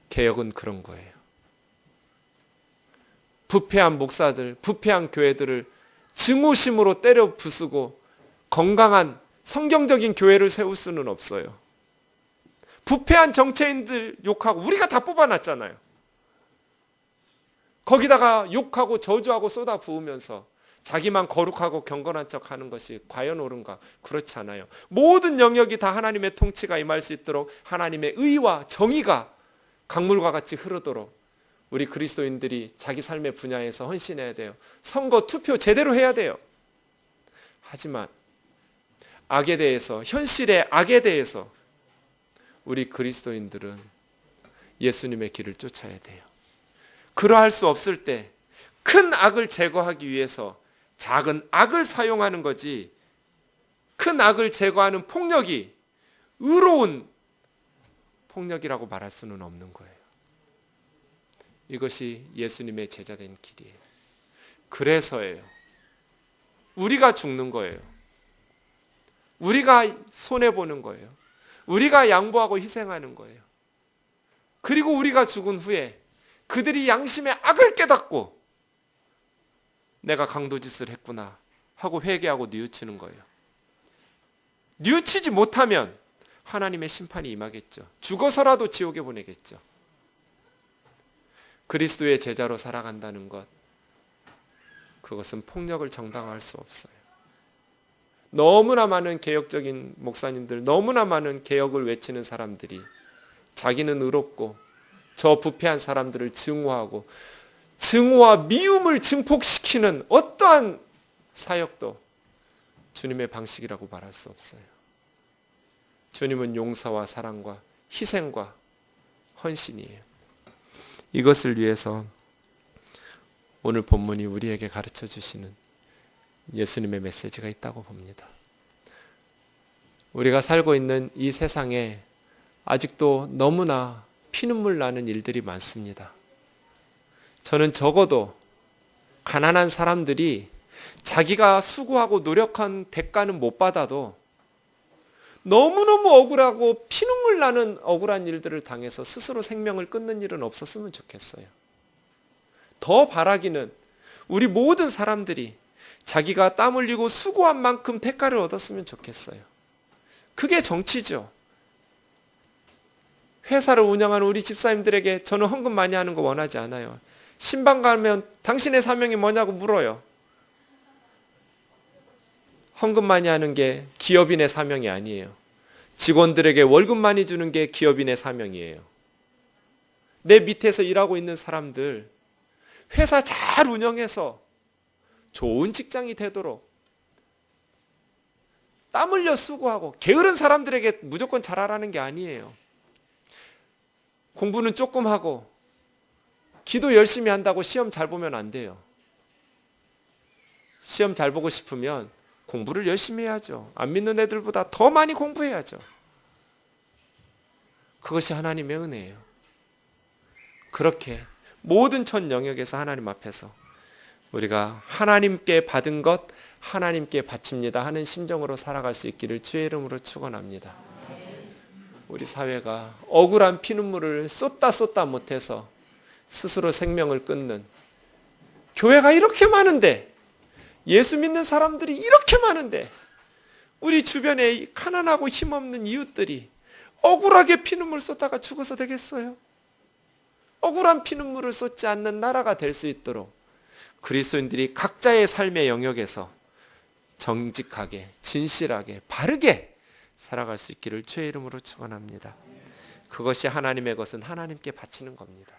S1: 개혁은 그런 거예요. 부패한 목사들, 부패한 교회들을 증오심으로 때려 부수고 건강한 성경적인 교회를 세울 수는 없어요. 부패한 정치인들 욕하고 우리가 다 뽑아놨잖아요. 거기다가 욕하고 저주하고 쏟아 부으면서 자기만 거룩하고 경건한 척 하는 것이 과연 옳은가? 그렇지 않아요. 모든 영역이 다 하나님의 통치가 임할 수 있도록 하나님의 의와 정의가 강물과 같이 흐르도록 우리 그리스도인들이 자기 삶의 분야에서 헌신해야 돼요. 선거, 투표 제대로 해야 돼요. 하지만 악에 대해서, 현실의 악에 대해서 우리 그리스도인들은 예수님의 길을 쫓아야 돼요. 그러할 수 없을 때 큰 악을 제거하기 위해서 작은 악을 사용하는 거지, 큰 악을 제거하는 폭력이 의로운 폭력이라고 말할 수는 없는 거예요. 이것이 예수님의 제자된 길이에요. 그래서예요. 우리가 죽는 거예요. 우리가 손해보는 거예요. 우리가 양보하고 희생하는 거예요. 그리고 우리가 죽은 후에 그들이 양심의 악을 깨닫고 내가 강도짓을 했구나 하고 회개하고 뉘우치는 거예요. 뉘우치지 못하면 하나님의 심판이 임하겠죠. 죽어서라도 지옥에 보내겠죠. 그리스도의 제자로 살아간다는 것, 그것은 폭력을 정당화할 수 없어요. 너무나 많은 개혁적인 목사님들, 너무나 많은 개혁을 외치는 사람들이 자기는 의롭고 저 부패한 사람들을 증오하고 증오와 미움을 증폭시키는 어떠한 사역도 주님의 방식이라고 말할 수 없어요. 주님은 용서와 사랑과 희생과 헌신이에요. 이것을 위해서 오늘 본문이 우리에게 가르쳐 주시는 예수님의 메시지가 있다고 봅니다. 우리가 살고 있는 이 세상에 아직도 너무나 피눈물 나는 일들이 많습니다. 저는 적어도 가난한 사람들이 자기가 수고하고 노력한 대가는 못 받아도 너무너무 억울하고 피눈물 나는 억울한 일들을 당해서 스스로 생명을 끊는 일은 없었으면 좋겠어요. 더 바라기는 우리 모든 사람들이 자기가 땀 흘리고 수고한 만큼 대가를 얻었으면 좋겠어요. 그게 정치죠. 회사를 운영하는 우리 집사님들에게 저는 헌금 많이 하는 거 원하지 않아요. 신방 가면 당신의 사명이 뭐냐고 물어요. 헌금 많이 하는 게 기업인의 사명이 아니에요. 직원들에게 월급 많이 주는 게 기업인의 사명이에요. 내 밑에서 일하고 있는 사람들, 회사 잘 운영해서 좋은 직장이 되도록 땀 흘려 수고하고 게으른 사람들에게 무조건 잘하라는 게 아니에요. 공부는 조금 하고 기도 열심히 한다고 시험 잘 보면 안 돼요. 시험 잘 보고 싶으면 공부를 열심히 해야죠. 안 믿는 애들보다 더 많이 공부해야죠. 그것이 하나님의 은혜예요. 그렇게 모든 첫 영역에서 하나님 앞에서 우리가 하나님께 받은 것 하나님께 바칩니다 하는 심정으로 살아갈 수 있기를 주의 이름으로 축원합니다. 우리 사회가 억울한 피눈물을 쏟다 못해서 스스로 생명을 끊는, 교회가 이렇게 많은데, 예수 믿는 사람들이 이렇게 많은데 우리 주변에 가난하고 힘없는 이웃들이 억울하게 피눈물 쏟다가 죽어서 되겠어요? 억울한 피눈물을 쏟지 않는 나라가 될 수 있도록 그리스도인들이 각자의 삶의 영역에서 정직하게, 진실하게, 바르게 살아갈 수 있기를 주의 이름으로 축원합니다. 그것이 하나님의 것은 하나님께 바치는 겁니다.